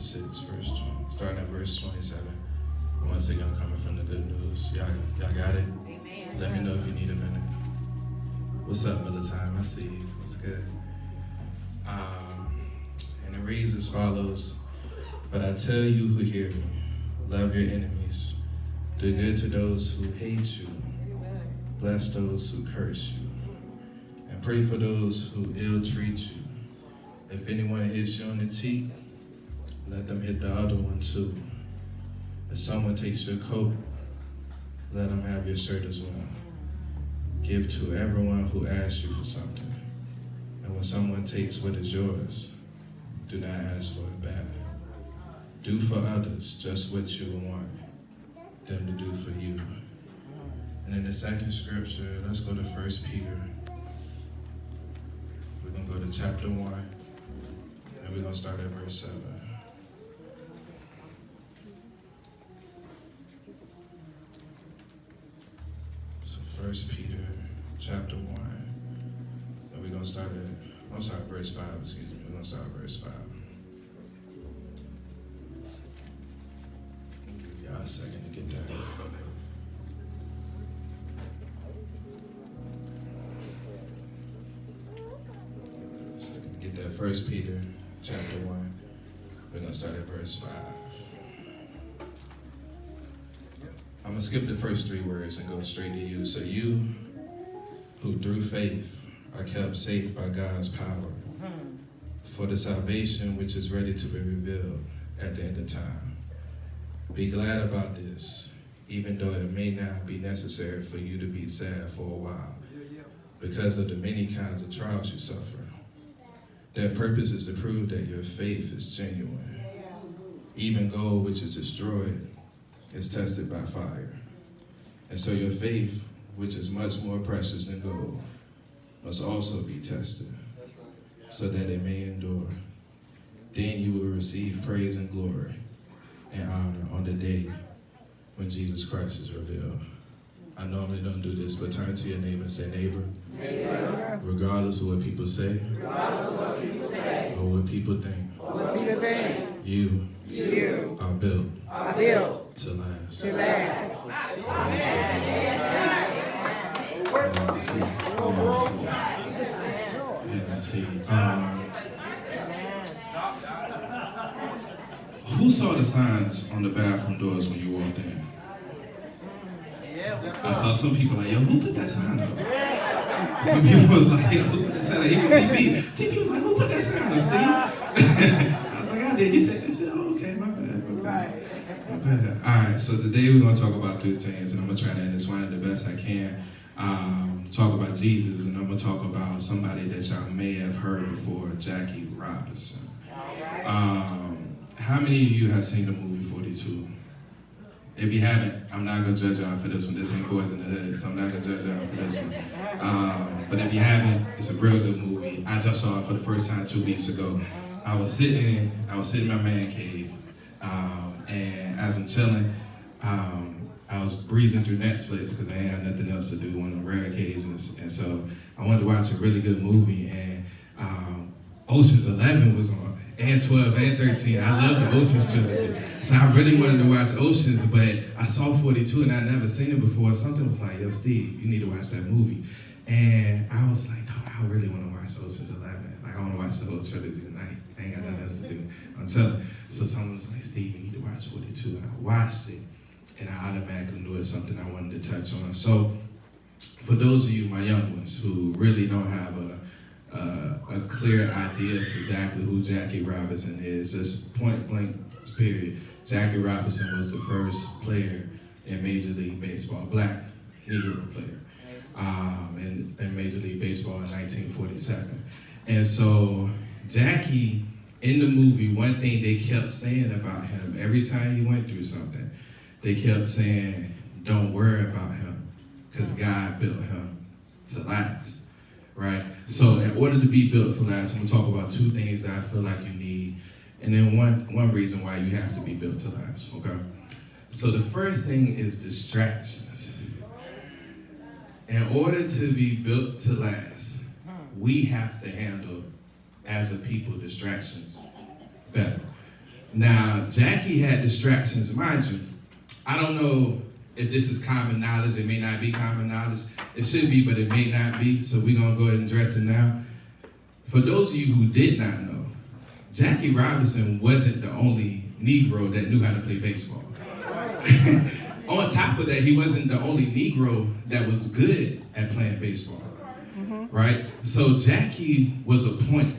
6, starting at verse 27. Once again, I'm coming from the good news. Y'all got it? Amen. Let me know if you need a minute. What's up, Militime? I see you. What's good? And it reads as follows. But I tell you who hear me, love your enemies, do good to those who hate you, bless those who curse you, and pray for those who ill treat you. If anyone hits you on the cheek, let them hit the other one too. If someone takes your coat, let them have your shirt as well. Give to everyone who asks you for something. And when someone takes what is yours, do not ask for it back. Do for others just what you would want them to do for you. And in the second scripture, let's go to 1 Peter. We're going to go to chapter 1, and we're going to start at verse 7. So 1 Peter chapter 1, and we're going to start at, verse 5, excuse me. We're going to start at verse 5. Y'all a second to get that. Get that 1 Peter chapter 1. We're going to start at verse 5. I'm going to skip the first 3 words and go straight to you. So you who through faith are kept safe by God's power for the salvation which is ready to be revealed at the end of time. Be glad about this, even though it may not be necessary for you to be sad for a while because of the many kinds of trials you suffer. Their purpose is to prove that your faith is genuine. Even gold which is destroyed is tested by fire. And so your faith, which is much more precious than gold, must also be tested, so that it may endure. Then you will receive praise and glory and honor on the day when Jesus Christ is revealed. I normally don't do this, but turn to your neighbor and say, neighbor, neighbor. Regardless of what people say, or what people think, you are built to last. Who saw the signs on the bathroom doors when you walked in? I saw some people like, yo, who put that sign up? Some people was like, yo, who put that sign up? Even TP was like, who put that sign up, Steve? I was like, I did. He said, oh, okay, my bad. All right, so today we're going to talk about 3 things, and I'm going to try to end this one the best I can. Talk about Jesus, and I'm going to talk about somebody that y'all may have heard before, Jackie Robinson. How many of you have seen the movie 42? If you haven't, I'm not going to judge y'all for this one. This ain't Boys in the Hood, so I'm not going to judge y'all for this one. But if you haven't, it's a real good movie. I just saw it for the first time 2 weeks ago. I was sitting in my man cave, and as I'm chilling, I was breezing through Netflix because I ain't had nothing else to do on the rare occasions, and so I wanted to watch a really good movie, and Ocean's 11 was on, and 12 and 13. I love the Ocean's trilogy, so I really wanted to watch Ocean's, but I saw 42 and I'd never seen it before. Something was like, yo, Steve, you need to watch that movie, and I was like, no, I really want to watch Ocean's 11. Like, I want to watch the whole trilogy tonight. I ain't got nothing else to do. I'm telling. So someone was like, Steve, you need to watch 42, and I watched it, and I automatically knew it was something I wanted to touch on. So for those of you, my young ones, who really don't have a clear idea of exactly who Jackie Robinson is, just point blank period, Jackie Robinson was the first player in Major League Baseball, black Negro player, in Major League Baseball in 1947. And so Jackie, in the movie, one thing they kept saying about him, every time he went through something, they kept saying, don't worry about him, because God built him to last, right? So in order to be built for last, I'm going to talk about 2 things that I feel like you need, and then one reason why you have to be built to last, okay? So the first thing is distractions. In order to be built to last, we have to handle, as a people, distractions better. Now, Jackie had distractions, mind you. I don't know if this is common knowledge. It may not be common knowledge. It should be, but it may not be. So we're going to go ahead and address it now. For those of you who did not know, Jackie Robinson wasn't the only Negro that knew how to play baseball. On top of that, he wasn't the only Negro that was good at playing baseball, right? So Jackie was appointed.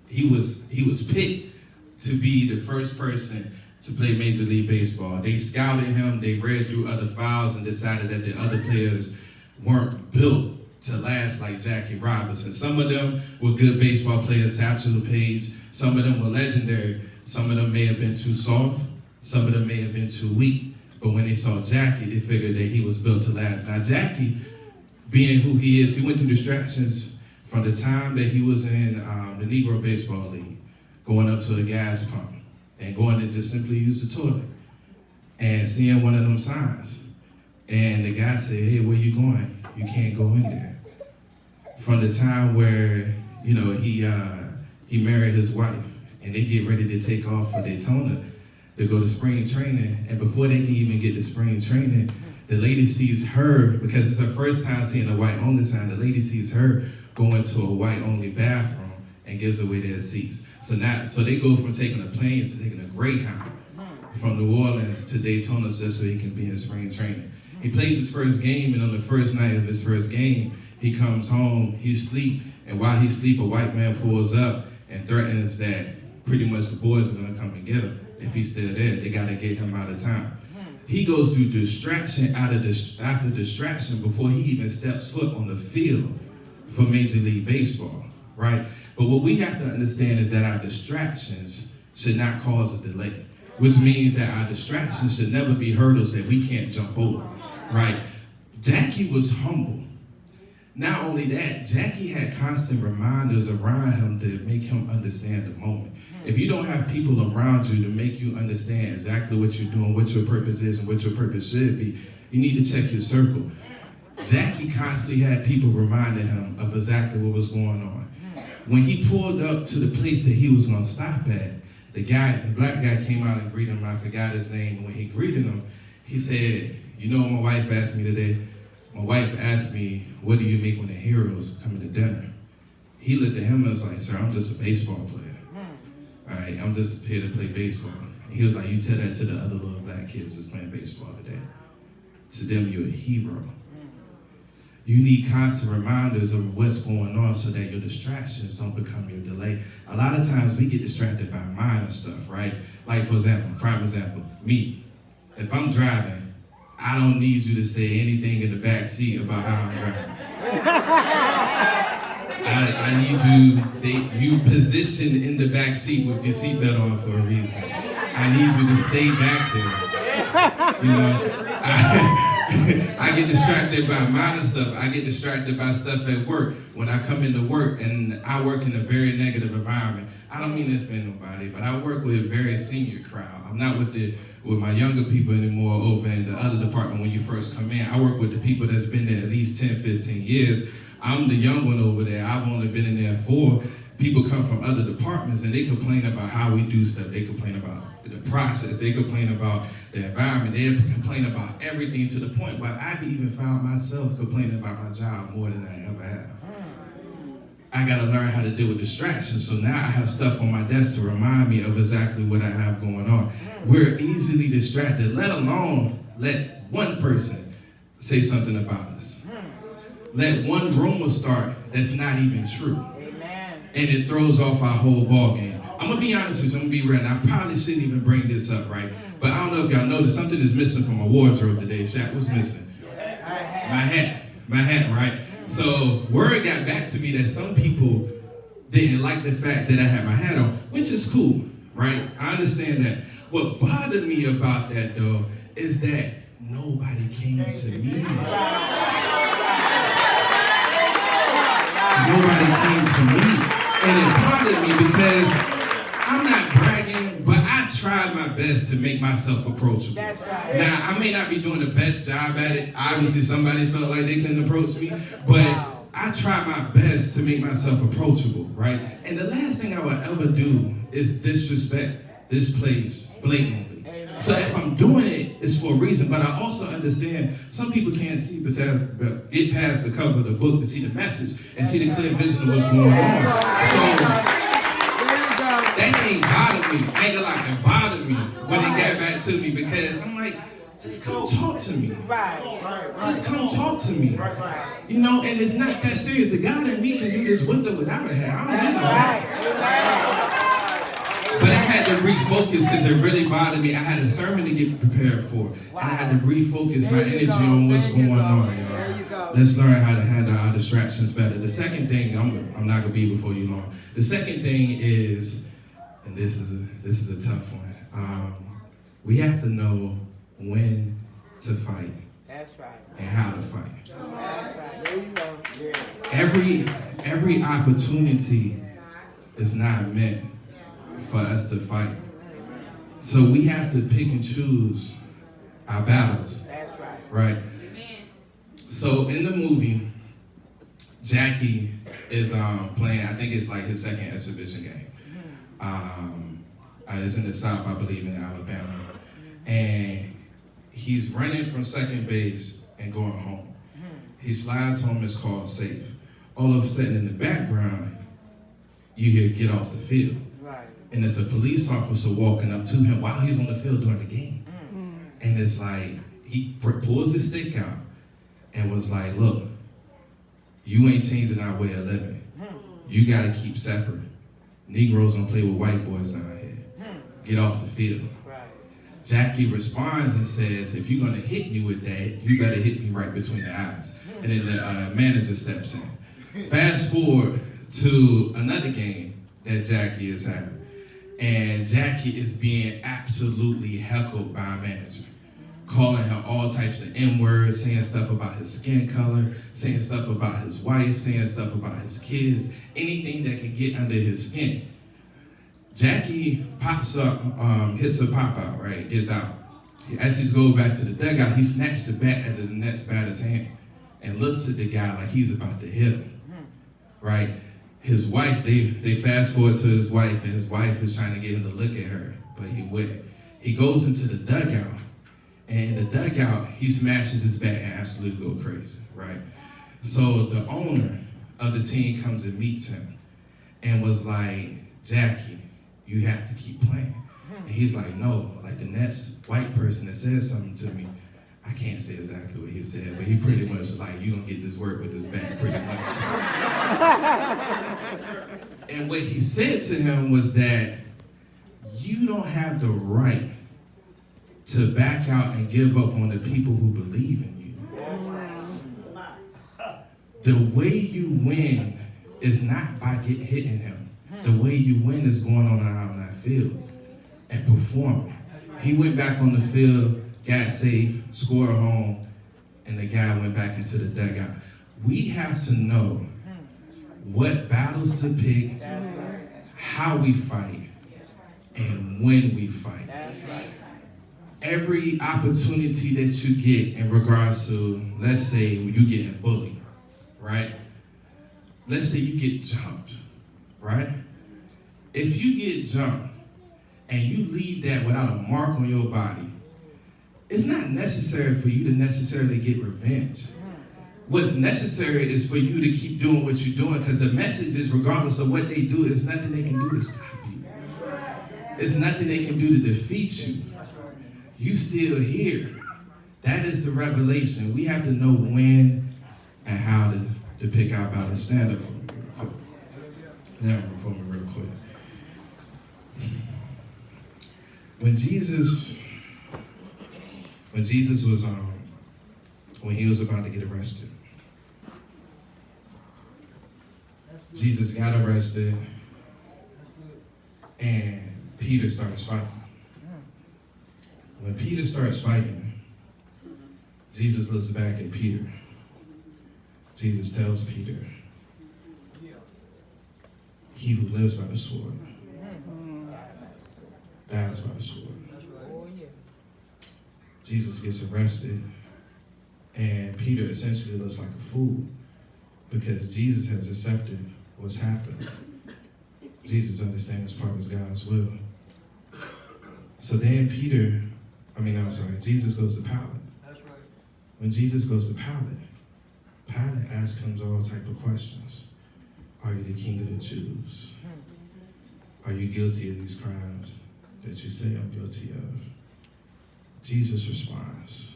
He was picked to be the first person to play Major League Baseball. They scouted him, they read through other files and decided that the other players weren't built to last like Jackie Robinson. Some of them were good baseball players, Satchel Paige. Some of them were legendary. Some of them may have been too soft. Some of them may have been too weak. But when they saw Jackie, they figured that he was built to last. Now Jackie, being who he is, he went through distractions from the time that he was in the Negro Baseball League, going up to the gas pump and going to just simply use the toilet and seeing one of them signs. And the guy said, hey, where you going? You can't go in there. From the time where, you know, he married his wife and they get ready to take off for Daytona to go to spring training. And before they can even get to spring training, the lady sees her, because it's her first time seeing a white-only sign, the lady sees her go into a white-only bathroom and gives away their seats. So they go from taking a plane to taking a Greyhound from New Orleans to Daytona just so he can be in spring training. He plays his first game, and on the first night of his first game, he comes home, he's asleep, and while he's asleep, a white man pulls up and threatens that pretty much the boys are gonna come and get him. If he's still there, they gotta get him out of town. He goes through distraction after distraction before he even steps foot on the field for Major League Baseball, right? But what we have to understand is that our distractions should not cause a delay, which means that our distractions should never be hurdles that we can't jump over, right? Jackie was humble. Not only that, Jackie had constant reminders around him to make him understand the moment. If you don't have people around you to make you understand exactly what you're doing, what your purpose is, and what your purpose should be, you need to check your circle. Jackie constantly had people reminding him of exactly what was going on. When he pulled up to the place that he was gonna stop at, the black guy came out and greeted him. I forgot his name. When he greeted him, he said, you know what my wife asked me today? My wife asked me, what do you make when the heroes come to dinner? He looked at him and was like, sir, I'm just a baseball player. All right, I'm just here to play baseball. And he was like, you tell that to the other little black kids that's playing baseball today. To them, you're a hero. You need constant reminders of what's going on so that your distractions don't become your delay. A lot of times we get distracted by minor stuff, right? Like, for example, prime example, me. If I'm driving, I don't need you to say anything in the back seat about how I'm driving. I need you positioned in the back seat with your seatbelt on for a reason. I need you to stay back there. You know, I get distracted by minor stuff. I get distracted by stuff at work. When I come into work and I work in a very negative environment, I don't mean to offend nobody, but I work with a very senior crowd. I'm not with my younger people anymore over in the other department when you first come in. I work with the people that's been there at least 10, 15 years. I'm the young one over there. I've only been in there 4. People come from other departments and they complain about how we do stuff. They complain about the process. They complain about the environment. They complain about everything to the point where I've even found myself complaining about my job more than I ever have. I gotta learn how to deal with distractions. So now I have stuff on my desk to remind me of exactly what I have going on. We're easily distracted, let alone let one person say something about us. Let one rumor start that's not even true. And it throws off our whole ball game. I'm gonna be honest with you, I'm gonna be real, and I probably shouldn't even bring this up, right? But I don't know if y'all noticed, something is missing from my wardrobe today. Shaq, what's missing? My hat, right? So word got back to me that some people didn't like the fact that I had my hat on, which is cool, right? I understand that. What bothered me about that, though, is that nobody came to me. Nobody came to me. And it bothered me because I'm not bragging, but I tried my best to make myself approachable. That's right. Now, I may not be doing the best job at it. Obviously, somebody felt like they couldn't approach me, but I tried my best to make myself approachable, right? And the last thing I would ever do is disrespect this place blatantly. So if I'm doing it, it's for a reason. But I also understand some people can't see, but get past the cover of the book to see the message and see the clear vision of what's going on. So that ain't bothered me. I ain't gonna lie, it bothered me when it got back to me, because I'm like, just come talk to me. Just come talk to me. You know, and it's not that serious. The God in me can do this with or without a head. I don't need that. But I had to refocus because it really bothered me. I had a sermon to get prepared for. And I had to refocus my energy on what's going on, y'all. Let's learn how to handle our distractions better. The second thing, I'm not going to be before you long. The second thing is, and this is a tough one. We have to know when to fight. That's right. And how to fight. That's right. There you go. Yeah. Every opportunity is not meant for us to fight. So we have to pick and choose our battles. That's right. Right? Amen. So in the movie, Jackie is playing, I think it's like his second exhibition game. It's in the South, I believe, in Alabama. And he's running from second base and going home. He slides home, it's called safe. All of a sudden in the background, you hear get off the field. Right. And it's a police officer walking up to him while he's on the field during the game. And it's like, he pulls his stick out and was like, look, you ain't changing our way of living. You gotta keep separate. Negroes don't play with white boys down here. Get off the field. Jackie responds and says, if you're gonna hit me with that, you better hit me right between the eyes. And then the manager steps in. Fast forward to another game that Jackie is having. And Jackie is being absolutely heckled by a manager, calling her all types of N-words, saying stuff about his skin color, saying stuff about his wife, saying stuff about his kids, anything that can get under his skin. Jackie pops up, hits a pop out, right? Gets out. As he's going back to the dugout, he snatched the bat out of the next batter's hand and looks at the guy like he's about to hit him, right? His wife, they fast forward to his wife, and his wife is trying to get him to look at her, but he wouldn't. He goes into the dugout, and in the dugout, he smashes his bat and absolutely go crazy, right? So the owner of the team comes and meets him and was like, Jackie, you have to keep playing. And he's like, no, like the next white person that says something to me, I can't say exactly what he said, but he pretty much was like, you gonna get this work with this bat, pretty much. And what he said to him was that you don't have the right to back out and give up on the people who believe in you. The way you win is not by hitting him. The way you win is going on that field and performing. He went back on the field, got safe, scored home, and the guy went back into the dugout. We have to know what battles to pick, how we fight, and when we fight. Every opportunity that you get in regards to, let's say you getting bullied, right? Let's say you get jumped, right? If you get jumped and you leave that without a mark on your body, it's not necessary for you to necessarily get revenge. What's necessary is for you to keep doing what you're doing, because the message is, regardless of what they do, there's nothing they can do to stop you. There's nothing they can do to defeat you. You still here. That is the revelation. We have to know when and how to pick our battle. Stand up for me real quick. Stand up for me real quick. When Jesus was when he was about to get arrested, Jesus got arrested, and Peter starts fighting. When Peter starts fighting, Jesus looks back at Peter. Jesus tells Peter, he who lives by the sword dies by the sword. Jesus gets arrested, and Peter essentially looks like a fool because Jesus has accepted what's happened. Jesus understands part of God's will. So then Jesus goes to Pilate. That's right. When Jesus goes to Pilate, Pilate asks him all type of questions. Are you the king of the Jews? Are you guilty of these crimes that you say I'm guilty of? Jesus responds,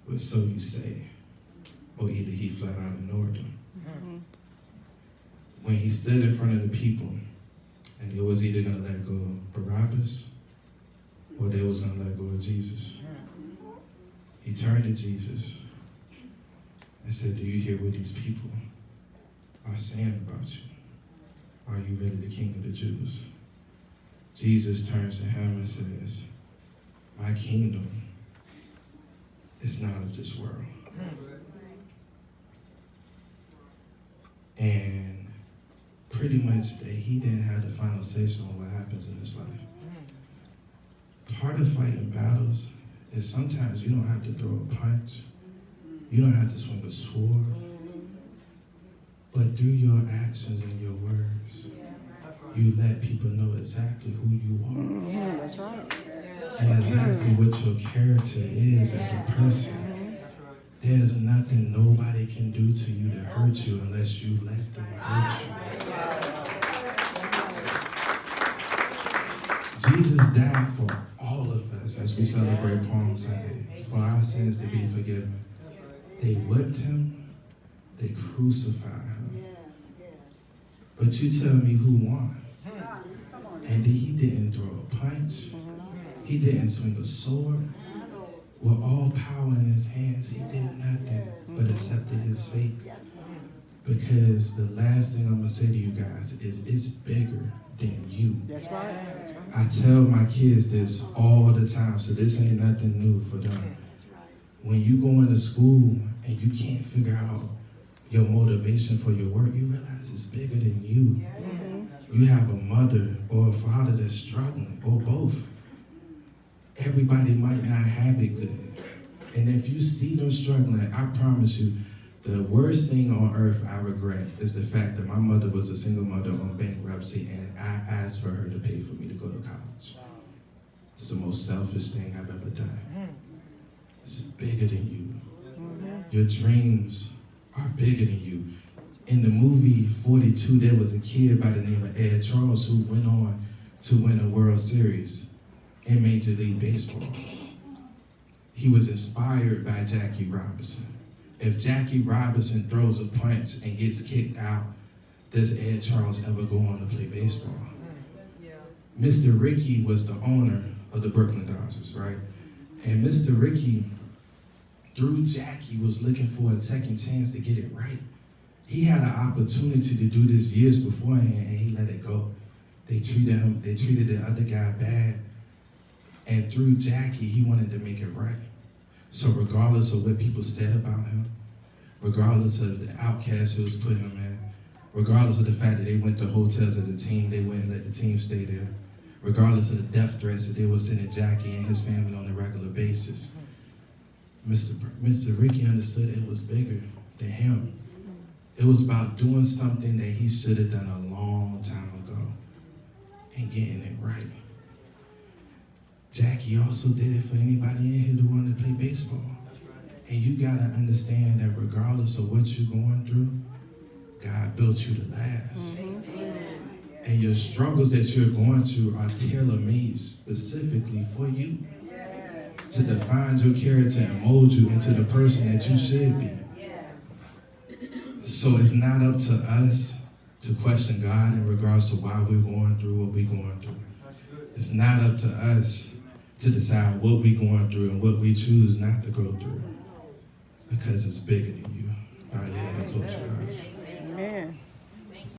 "But so you say," or either he flat out ignored them. When he stood in front of the people, and they was either going to let go of Barabbas, or they was going to let go of Jesus. He turned to Jesus and said, "Do you hear what these people are saying about you? Are you really the king of the Jews?" Jesus turns to him and says, "My kingdom is not of this world." And pretty much that he didn't have the final say so on what happens in this life. Part of fighting battles is sometimes you don't have to throw a punch. You don't have to swing a sword. But through your actions and your words, you let people know exactly who you are. Yeah, that's right. And exactly what your character is as a person. There's nothing nobody can do to you to hurt you unless you let them hurt you. Jesus died for all of us as we celebrate Palm Sunday, for our sins to be forgiven. They whipped him, they crucified him. But you tell me who won? And he didn't throw a punch. He didn't swing a sword. With all power in his hands, he did nothing but accepted his fate. Because the last thing I'm going to say to you guys is it's bigger than you. That's right. That's right. I tell my kids this all the time, so this ain't nothing new for them. When you go into school and you can't figure out your motivation for your work, you realize it's bigger than you. You have a mother or a father that's struggling, or both. Everybody might not have it good. And if you see them struggling, I promise you, the worst thing on earth I regret is the fact that my mother was a single mother on bankruptcy and I asked for her to pay for me to go to college. It's the most selfish thing I've ever done. It's bigger than you. Your dreams are bigger than you. In the movie 42, there was a kid by the name of Ed Charles who went on to win a World Series in Major League Baseball. He was inspired by Jackie Robinson. If Jackie Robinson throws a punch and gets kicked out, does Ed Charles ever go on to play baseball? Mr. Rickey was the owner of the Brooklyn Dodgers, right? And Mr. Rickey, through Jackie, was looking for a second chance to get it right. He had an opportunity to do this years beforehand, and he let it go. They treated the other guy bad. And through Jackie, he wanted to make it right. So regardless of what people said about him, regardless of the outcast who was putting him in, regardless of the fact that they went to hotels as a team, they wouldn't let the team stay there, regardless of the death threats that they were sending Jackie and his family on a regular basis, Mr. Rickey understood it was bigger than him. It was about doing something that he should have done a long time ago and getting it right. Jackie also did it for anybody in here who wanted to play baseball. And you gotta understand that regardless of what you're going through, God built you to last. And your struggles that you're going through are tailor-made specifically for you to define your character and mold you into the person that you should be. So it's not up to us to question God in regards to why we're going through what we're going through. It's not up to us to decide what we're going through and what we choose not to go through, because it's bigger than you. All right, yeah, close your eyes. Amen.